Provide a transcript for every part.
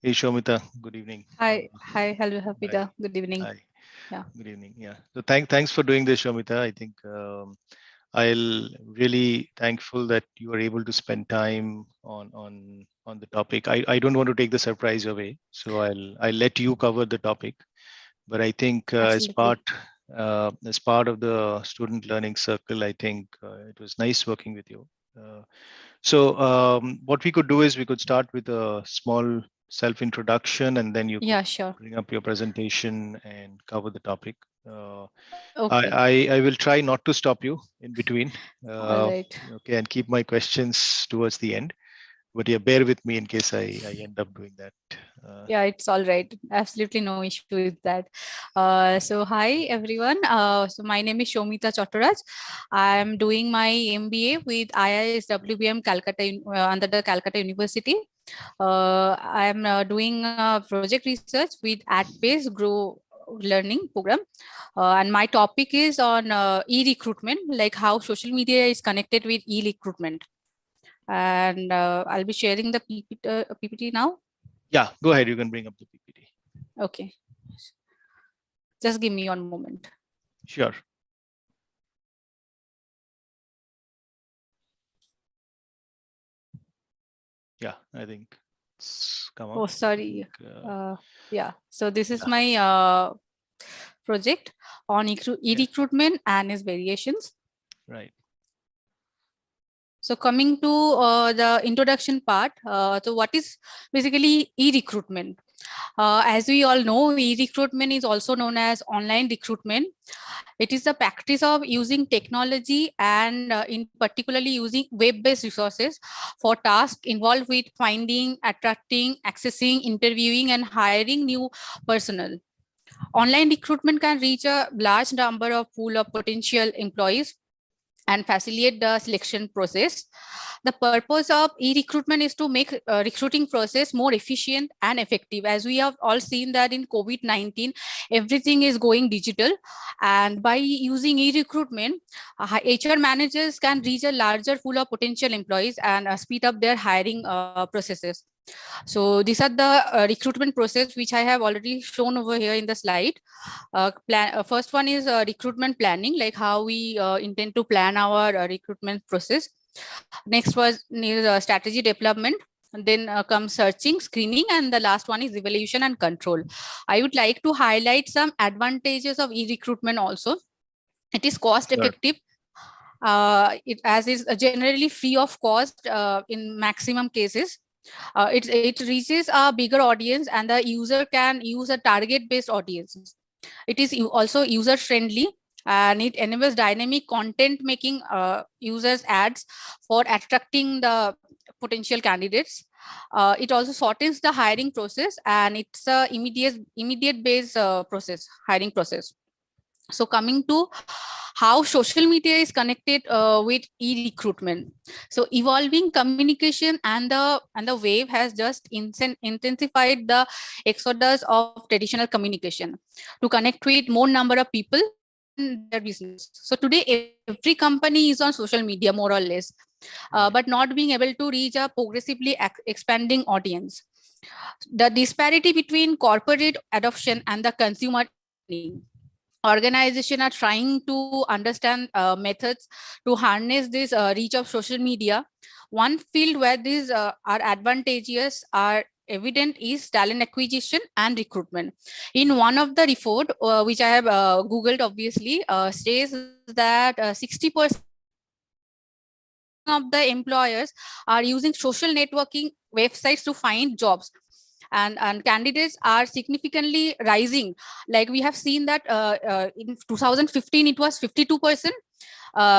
Hey, Soumita, good evening. Hello, Hi. Hafida. Good evening. Hi. Yeah. Good evening. Yeah. So thanks for doing this, Soumita. I think I'll really thankful that you are able to spend time on the topic. I don't want to take the surprise away, so I'll let you cover the topic. But I think Absolutely. as part of the student learning circle, I think it was nice working with you. Uh, So what we could do is we could start with a small self-introduction, and then you could Yeah, sure. bring up your presentation and cover the topic. Uh, I, Okay. I will try not to stop you in between, All uh, right. okay, and keep my questions towards the end. But yeah, bear with me in case I end up doing that. Uh, Yeah, it's all right. Absolutely no issue with that. So hi everyone. So my name is Soumita Chattaraj. I'm doing my MBA with IISWBM Calcutta under the Calcutta University. I'm doing project research with AtPace Grow Learning program, and my topic is on e-recruitment, like how social media is connected with e-recruitment. And I'll be sharing the PPT now. yeah, go ahead. You can bring up the PPT. Okay, just give me one moment. Sure. Yeah, I think it's come up. Oh, I think sorry. Yeah, so this is yeah, my project on yeah, e-recruitment and its variations. right. So coming to the introduction part, so what is basically e-recruitment? As we all know, e-recruitment is also known as online recruitment. It is the practice of using technology and in particularly using web-based resources for tasks involved with finding, attracting, accessing, interviewing, and hiring new personnel. Online recruitment can reach a large number of pool of potential employees and facilitate the selection process. The purpose of e-recruitment is to make recruiting process more efficient and effective. As we have all seen that in COVID-19, everything is going digital, and by using e-recruitment, HR managers can reach a larger pool of potential employees and speed up their hiring processes. So these are the recruitment process which I have already shown over here in the slide. First one is recruitment planning, like how we intend to plan our recruitment process. Next was is strategy development. And then comes searching, screening, and the last one is evaluation and control. I would like to highlight some advantages of e-recruitment also. It is cost Sure. effective. It as is generally free of cost in maximum cases. It reaches a bigger audience, and the user can use a target based audience. It is also user friendly, and it enables dynamic content making users ads for attracting the potential candidates. It also shortens the hiring process, and it's a immediate based process, hiring process. So coming to how social media is connected with e-recruitment. So evolving communication and the wave has just intensified the exodus of traditional communication to connect with more number of people and their business. So today every company is on social media more or less, but Right. not being able to reach a progressively expanding audience. The disparity between corporate adoption and the consumer is widening. Organizations are trying to understand methods to harness this reach of social media. One field where these are advantageous are evident is talent acquisition and recruitment. In one of the report which I have googled, obviously says that 60% of the employers are using social networking websites to find jobs, and candidates are significantly rising. Like we have seen that in 2015 it was 52%,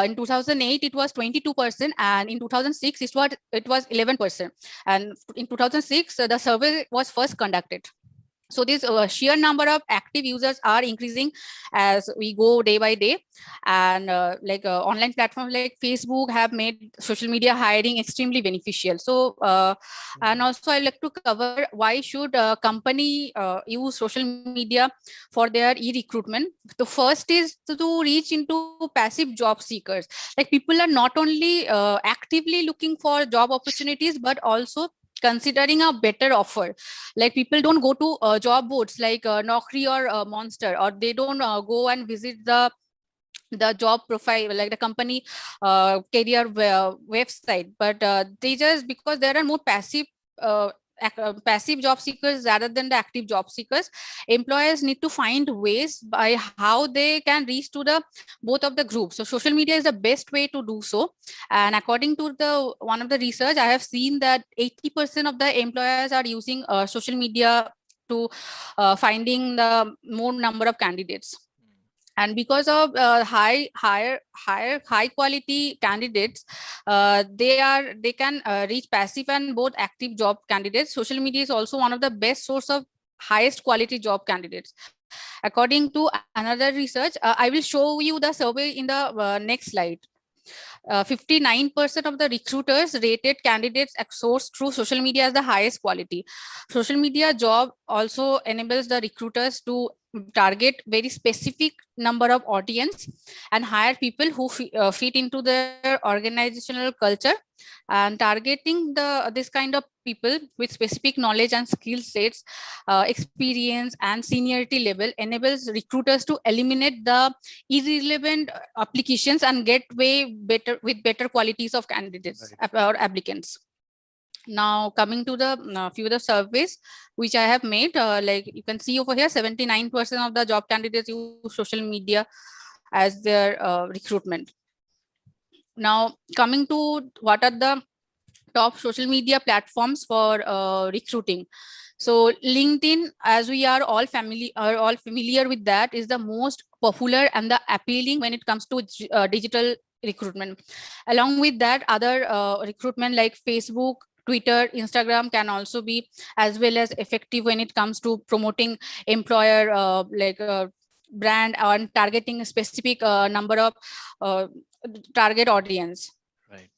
in 2008 it was 22%, and in 2006 it was 11%. And in 2006 the survey was first conducted. So this sheer number of active users are increasing as we go day by day. And online platforms like Facebook have made social media hiring extremely beneficial. So and Right. also I like to cover why should a company use social media for their e-recruitment. The first is to reach into passive job seekers. Like people are not only actively looking for job opportunities, but also considering a better offer. Like people don't go to job boards like Naukri or Monster, or they don't go and visit the job profile, like the company career website, but they just, because there are more uh, passive job seekers rather than the active job seekers, employers need to find ways by how they can reach to the both of the groups. So social media is the best way to do so. And according to the one of the research, I have seen that 80% of the employers are using social media to finding the more number of candidates. And because of high quality candidates, they can reach passive and both active job candidates. Social media is also one of the best source of highest quality job candidates. According to another research, I will show you the survey in the next slide. 59% of the recruiters rated candidates sourced through social media as the highest quality. Social media job also enables the recruiters to target very specific number of audience and hire people who fit into their organizational culture. And targeting this kind of people with specific knowledge and skill sets, experience and seniority level enables recruiters to eliminate the irrelevant applications and get way better with better qualities of candidates or applicants. Now coming to the few of the surveys which I have made, like you can see over here, 79% of the job candidates use social media as their recruitment. Now coming to what are the top social media platforms for recruiting. So LinkedIn, as we are all familiar with that, is the most popular and the appealing when it comes to digital recruitment. Along with that, other recruitment like Facebook, Twitter, Instagram can also be as well as effective when it comes to promoting employer brand and targeting a specific number of uh, target audience. Right.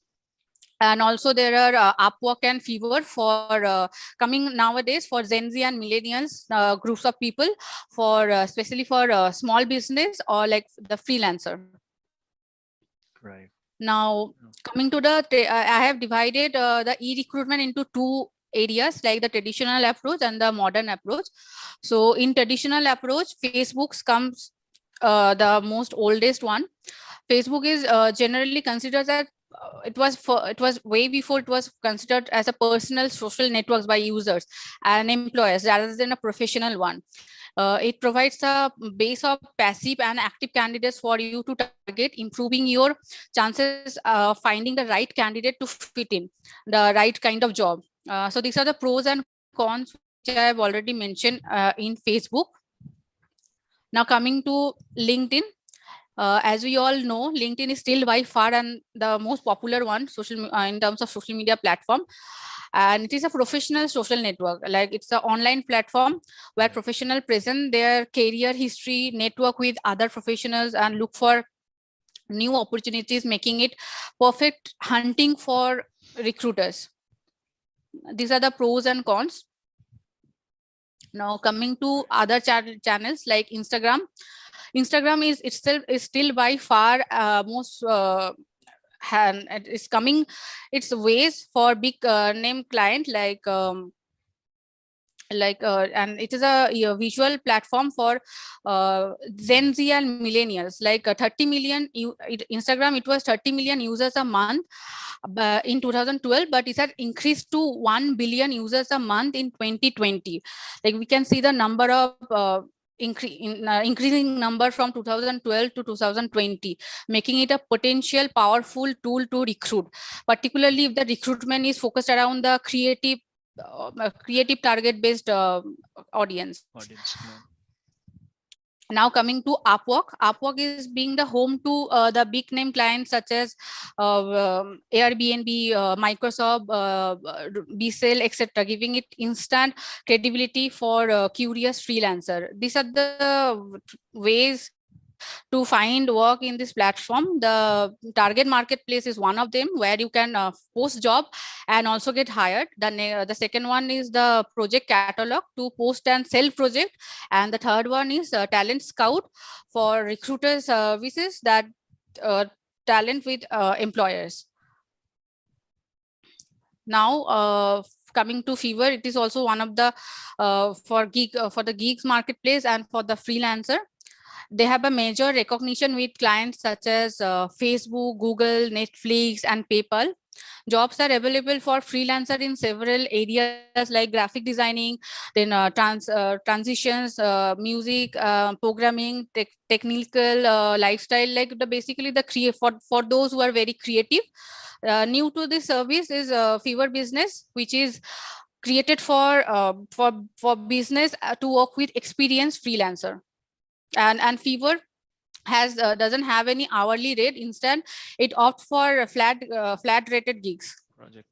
And also there are Upwork and Fiverr for coming nowadays for Gen Z and millennials groups of people, for especially for small business or like the freelancer. Right. Now coming to the I have divided the e-recruitment into two areas, like the traditional approach and the modern approach. So in traditional approach, Facebook comes the most oldest one. Facebook is generally considered that it was way before it was considered as a personal social networks by users and employers rather than a professional one. It provides a base of passive and active candidates for you to target, improving your chances finding the right candidate to fit in the right kind of job. So these are the pros and cons which I have already mentioned in Facebook. Now coming to LinkedIn. As we all know, LinkedIn is still by far and the most popular one in terms of social media platform. And it is a professional social network. Like it's an online platform where professionals present their career history, network with other professionals, and look for new opportunities, making it perfect hunting for recruiters. These are the pros and cons. Now coming to other channels like Instagram. Instagram is itself is still by far most it's coming its ways for big name client and it is a visual platform for Gen Z and millennials, like 30 million Instagram, it was 30 million users a month in 2012, but it had increased to 1 billion users a month in 2020. Like we can see the number of increasing number from 2012 to 2020, making it a potential powerful tool to recruit, particularly if the recruitment is focused around the creative target based audience. Now coming to Upwork is being the home to the big name clients such as Airbnb, Microsoft, Bsell, etc., giving it instant credibility for curious freelancer. These are the ways to find work in this platform. The target marketplace is one of them where you can post job and also get hired. The second one is the project catalog to post and sell project, and the third one is talent scout for recruiter services that talent with employers. Now coming to Fever, it is also one of the for the gigs marketplace and for the freelancer. They have a major recognition with clients such as Facebook, Google, Netflix, and PayPal. Jobs are available for freelancer in several areas like graphic designing, then transitions, music, programming, technical, lifestyle. Like the basically the create for those who are very creative. New to this service is Fever Business, which is created for business to work with experienced freelancer. And Fever has doesn't have any hourly rate. Instead, it opts for flat rated gigs Project.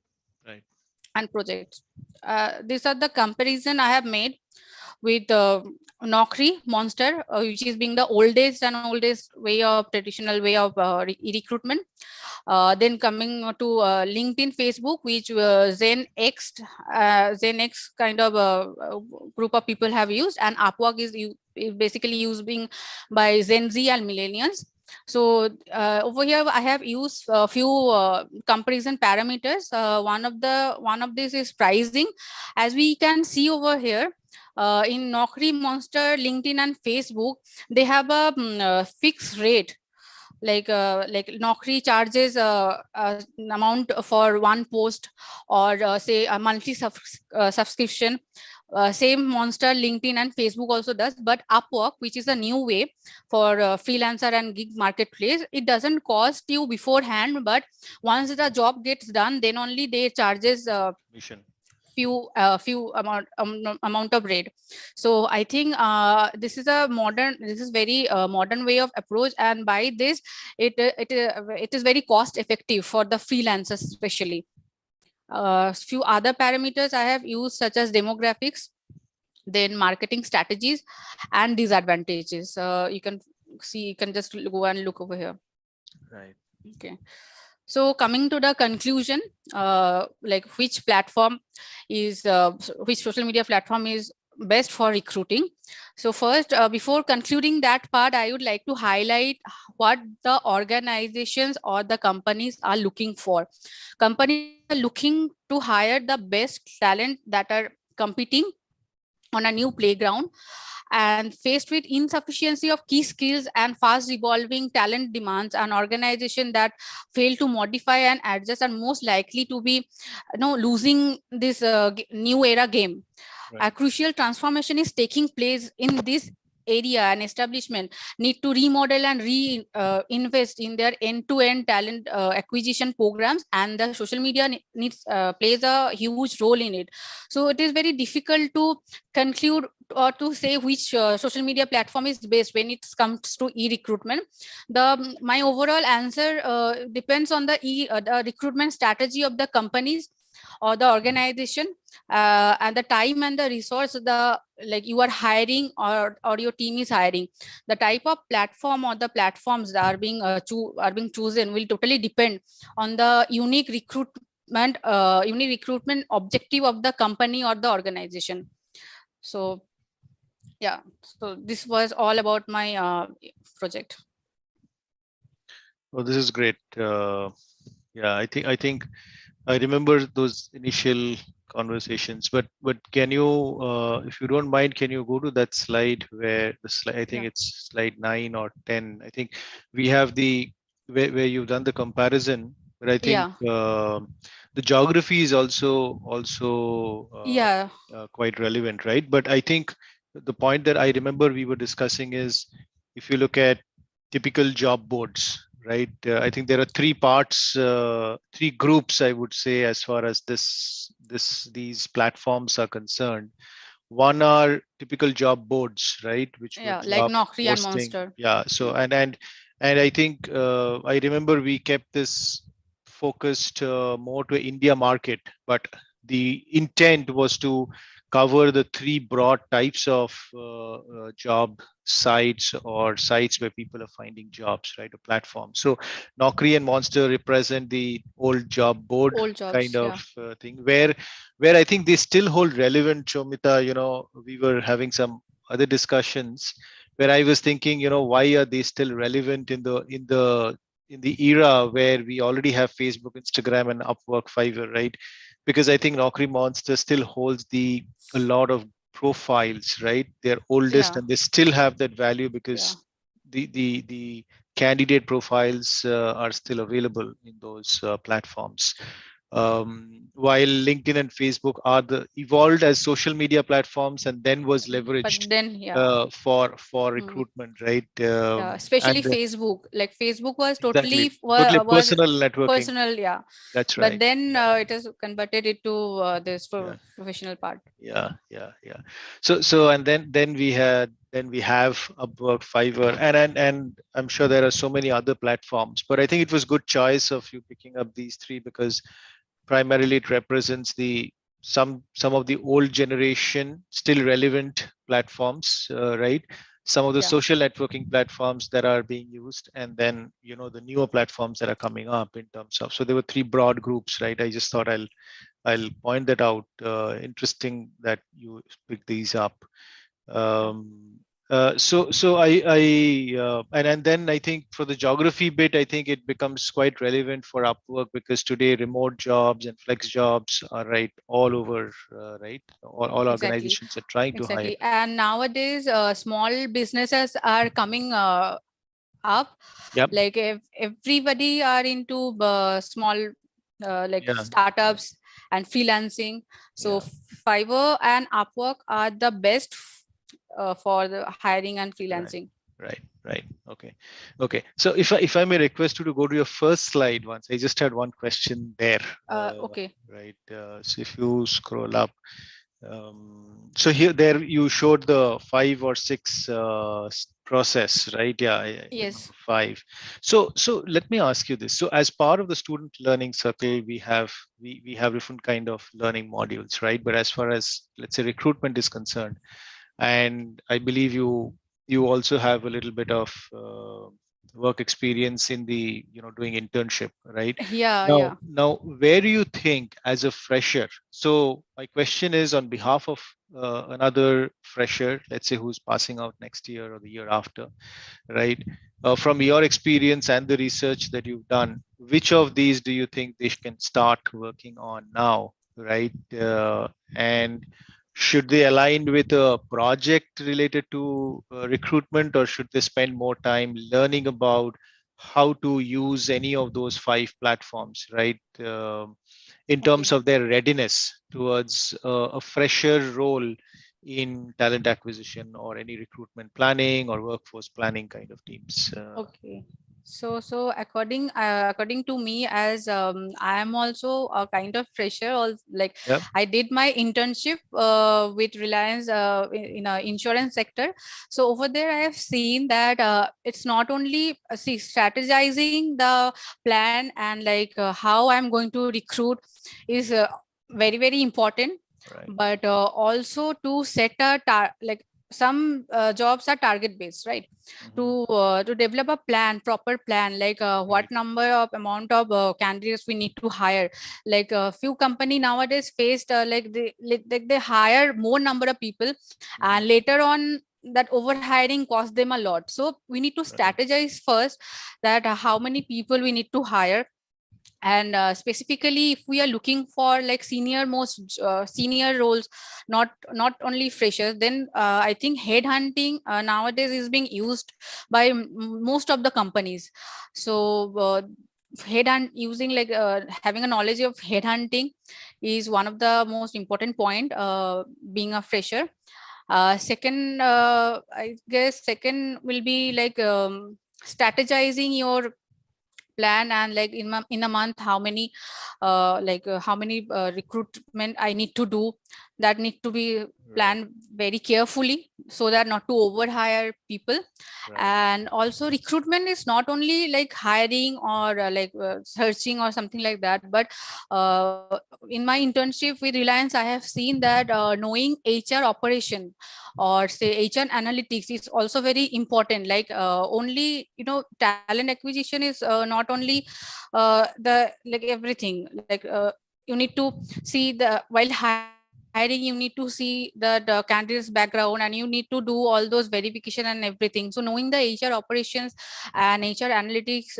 Right. and projects. These are the comparison I have made with Naukri, Monster, which is being the oldest way of traditional way of recruitment. Then coming to LinkedIn, Facebook, which Zen X kind of group of people have used, and Upwork is basically used being by Gen Z and millennials. So over here, I have used a few comparison parameters. One of this is pricing, as we can see over here. In Naukri, Monster, LinkedIn, and Facebook, they have a fixed rate. Like Naukri charges an amount for one post, or say a monthly subscription. Same Monster, LinkedIn, and Facebook also does. But Upwork, which is a new way for freelancer and gig marketplace, it doesn't cost you beforehand, but once the job gets done, then only they charges Mission. few amount of rate. So I think this is very modern way of approach, and by this it is very cost effective for the freelancers especially. Few other parameters I have used, such as demographics, then marketing strategies, and disadvantages. You can just go and look over here. Right. Okay. So coming to the conclusion, like which social media platform is best for recruiting. So first, before concluding that part, I would like to highlight what the organizations or the companies are looking for. Companies are looking to hire the best talent that are competing on a new playground, and faced with insufficiency of key skills and fast evolving talent demands, an organization that fail to modify and adjust are most likely to be losing this new era game. Right. A crucial transformation is taking place in this area, and establishment need to remodel and invest in their end-to-end talent acquisition programs, and the social media needs plays a huge role in it. So it is very difficult to conclude or to say which social media platform is best when it comes to e-recruitment. My overall answer depends on the recruitment strategy of the companies or the organization, and the time and the resource like you are hiring, or your team is hiring. The type of platform or the platforms that are being chosen will totally depend on the unique recruitment objective of the company or the organization. So yeah, so this was all about my project. Oh, this is great. Yeah, I think I remember those initial conversations. But can you, if you don't mind, can you go to that slide where the slide? I think Yeah. it's slide 9 or 10. I think we have the where you've done the comparison. But I think Yeah. the geography is also Yeah. quite relevant, right? But I think the point that I remember we were discussing is, if you look at typical job boards, right? I think there are three parts, three groups, I would say, as far as these platforms are concerned. One are typical job boards, right, which were Yeah, like job Naukri and posting. Monster. Yeah. So and I think I remember we kept this focused more to India market, but the intent was to cover the three broad types of job sites or sites where people are finding jobs, right? A platform. So Naukri and Monster represent the old job board Old kind jobs. of Yeah. thing, where I think they still hold relevant. Shomita, we were having some other discussions where I was thinking, why are they still relevant in the era where we already have Facebook, Instagram, and Upwork, Fiverr, right? because I think Naukri Monster still holds a lot of profiles, right? They're oldest Yeah. and they still have that value because Yeah. the candidate profiles are still available in those platforms. While LinkedIn and Facebook are the evolved as social media platforms and then was But leveraged then, yeah. for Hmm. recruitment, right? Yeah, especially And Facebook. Like Facebook was exactly, totally totally was personal networking. personal, yeah. That's But right. then Yeah, it is converted into this yeah. for professional part. Yeah. So and then we have Upwork, Fiverr, and I'm sure there are so many other platforms. But I think it was good choice of you picking up these three because primarily it represents the some of the old generation still relevant platforms, right? Some of the Yeah. social networking platforms that are being used, and then the newer platforms that are coming up in terms of. So there were three broad groups, right? I just thought I'll point that out. Interesting that you pick these up. Yeah. And then I think for the geography bit, I think it becomes quite relevant for Upwork because today remote jobs and flex jobs are right all over, right? All Exactly. organizations are trying to hire. Exactly. And nowadays, small businesses are coming up. Yep. Like if everybody are into small like Yeah. Yeah. startups and freelancing. So Yeah. Fiverr and Upwork are the best for the hiring and Right. freelancing. Right. Okay. Okay. So if I may request you to go to your first slide once, I just had one question there. Okay. Right. So if you scroll up, so here there you showed the five or six process, right? Yeah, the Yes. number five. So let me ask you this. So as part of the student learning circle, we have different kind of learning modules, right? But as far as let's say recruitment is concerned, and I believe you also have a little bit of work experience in the doing internship, right? Yeah. now Yeah. now where do you think as a fresher, so my question is on behalf of another fresher, let's say who's passing out next year or the year after, right? From your experience and the research that you've done, which of these do you think they can start working on now, right? And should they align with a project related to recruitment, or should they spend more time learning about how to use any of those five platforms, right? In terms Okay. of their readiness towards a fresher role in talent acquisition or any recruitment planning or workforce planning kind of teams. Okay. So according to me, as I am also a kind of fresher, or like Yep. I did my internship with Reliance in a insurance sector. So over there, I have seen that it's not only see strategizing the plan and like how I'm going to recruit is very important, Right. but also to set like some jobs are target based, right? Hmm. To develop a plan, proper plan, like what Right. number of amount of candidates we need to hire. Like a few company nowadays faced like they hire more number of people, Hmm. and later on that over hiring cost them a lot. So we need to Right. strategize first that how many people we need to hire. And specifically if we are looking for like senior roles, not only freshers, then I think headhunting nowadays is being used by most of the companies. So headhunt using like having a knowledge of headhunting is one of the most important point being a fresher. Second, I guess second will be like strategizing your plan, and like in a month how many how many recruitment I need to do. That need to be Right. planned very carefully so that Okay. not to overhire people. Right. And also recruitment is not only like hiring or searching or something like that, but uh, in my internship with Reliance I have seen that knowing HR operation or say HR analytics is also very important. Like only talent acquisition is not only the like everything. Like you need to see the while hiring, you need to see the candidate's background, and you need to do all those verification and everything. So knowing the HR operations and HR analytics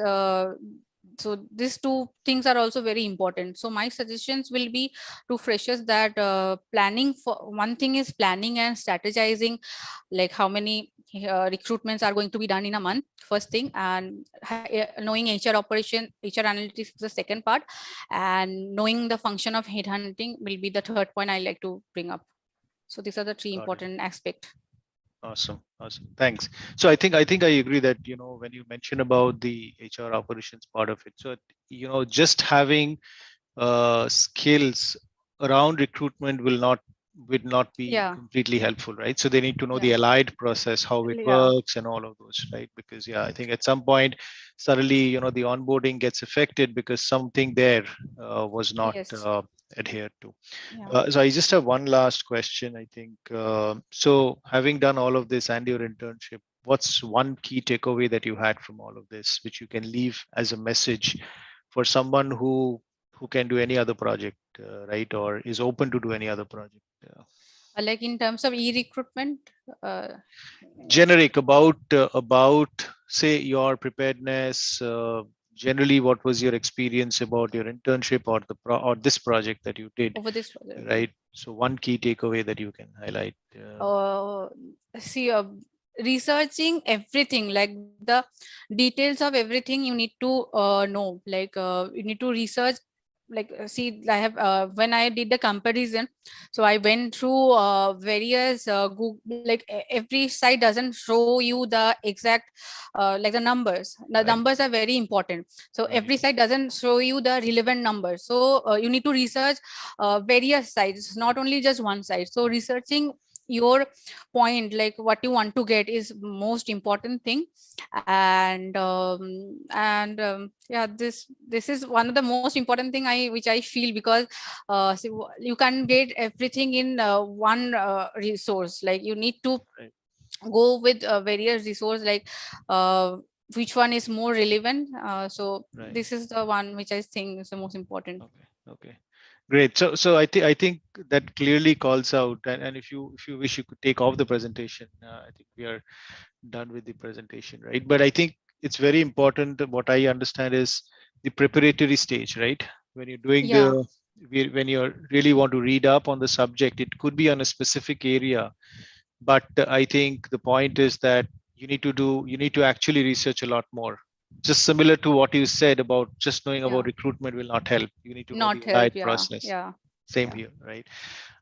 so these two things are also very important. So my suggestions will be to freshers that planning, for one thing is planning and strategizing, like how many recruitments are going to be done in a month, first thing, and knowing HR operation, HR analytics is the second part, and knowing the function of headhunting will be the third point I like to bring up. So these are the three Got it. important aspects. Awesome. Awesome. Thanks. So I think I agree that, when you mention about the HR operations part of it, so, just having skills around recruitment will not be Yeah, completely helpful, right? So they need to know yeah, the allied process, how it yeah, works, and all of those, right? Because yeah, I think at some point, suddenly, the onboarding gets affected because something there was not yes, adhered to. yeah. So I just have one last question, I think. So having done all of this and your internship, what's one key takeaway that you had from all of this, which you can leave as a message for someone who can do any other project, right, or is open to do any other project? Like in terms of e-recruitment, uh, Generic about say your preparedness. Generally, what was your experience about your internship or or this project that you did, over this project. right? So one key takeaway that you can highlight. uh, See, researching everything, like the details of everything you need to know, like you need to research, like see, I have when I did the comparison, so I went through various Google, like every site doesn't show you the exact like the Right, numbers are very important, so right, every site doesn't show you the relevant numbers, so you need to research various sites, not only just one site. So researching your point, like what you want to get, is most important thing. And yeah, this is one of the most important thing I which I feel, because see, you can get everything in one resource, like you need to right, go with various resource, like uh, which one is more relevant. So right. this is the one which I think is the most important. Okay, okay, great. So I think that clearly calls out, and if you wish, you could take off the presentation. I think we are done with the presentation, right? But I think it's very important. What I understand is the preparatory stage, right? When you're doing Yeah, when you really want to read up on the subject, it could be on a specific area, but I think the point is that you need to actually research a lot more. Just similar to what you said about just knowing about yeah, recruitment will not help. You need to know not the help. allied Yeah, process. yeah, Same yeah, here, right?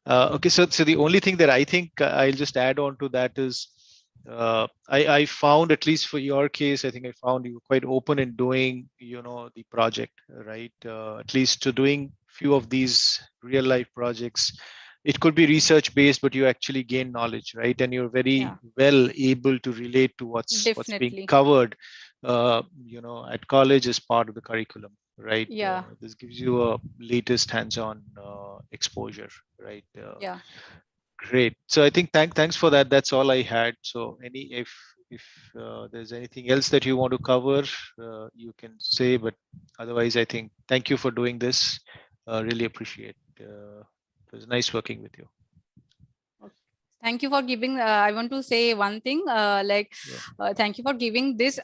Okay, so the only thing that I think I'll just add on to that is I found, at least for your case, I think I found you quite open in doing the project, right? At least to doing few of these real life projects. It could be research based, but you actually gain knowledge, right? And you're very yeah, well able to relate to what's being definitely. covered, at college as part of the curriculum, right? Yeah, This gives you a latest hands-on exposure, right? yeah. Great. So I think thanks for that. That's all I had. So if there's anything else that you want to cover, you can say. But otherwise, I think thank you for doing this. Really appreciate. It was nice working with you. Okay. Thank you for giving. I want to say one thing. Yeah. Thank you for giving this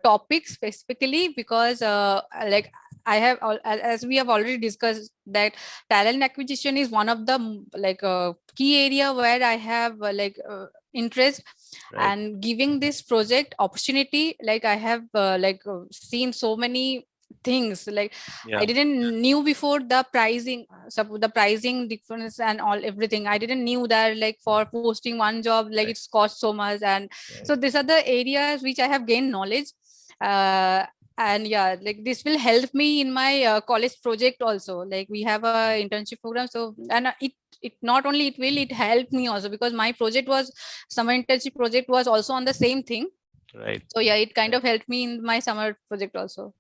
topic specifically, because, like, I have, as we have already discussed, that talent acquisition is one of the key area where I have interest, Right. and giving this project opportunity. Like I have seen so many things, like I Yeah. didn't knew before the pricing, the pricing difference and all everything. I didn't knew that, like for posting one job, like Right. it's cost so much. And so Right. these are the areas which I have gained knowledge. uh, and yeah, like this will help me in my college project also. Like we have Yeah. a internship program, so and it not only it will, it helped me also, because my project was, summer internship project was also on the same thing. Right. So yeah, it kind Right. of helped me in my summer project also.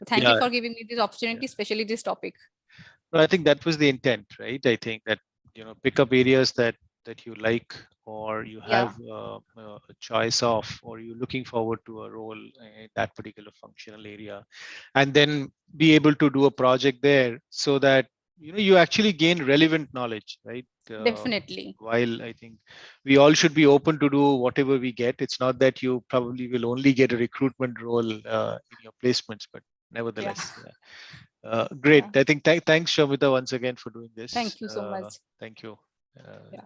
Thank you Yeah. for giving me this Yeah. opportunity, especially this topic. No, I think that was the intent, right? I think that pick up areas that you like, or you have Yeah, a choice of, or you're looking forward to a role in that particular functional area, and then be able to do a project there, so that you actually gain relevant knowledge, right? definitely. While I think we all should be open to do whatever we get, it's not that you probably will only get a recruitment role in your placements, but nevertheless. Yeah. Great. Yeah. I think thanks, Shomita, once again for doing this. Thank you so much. Thank you. Uh, Yeah.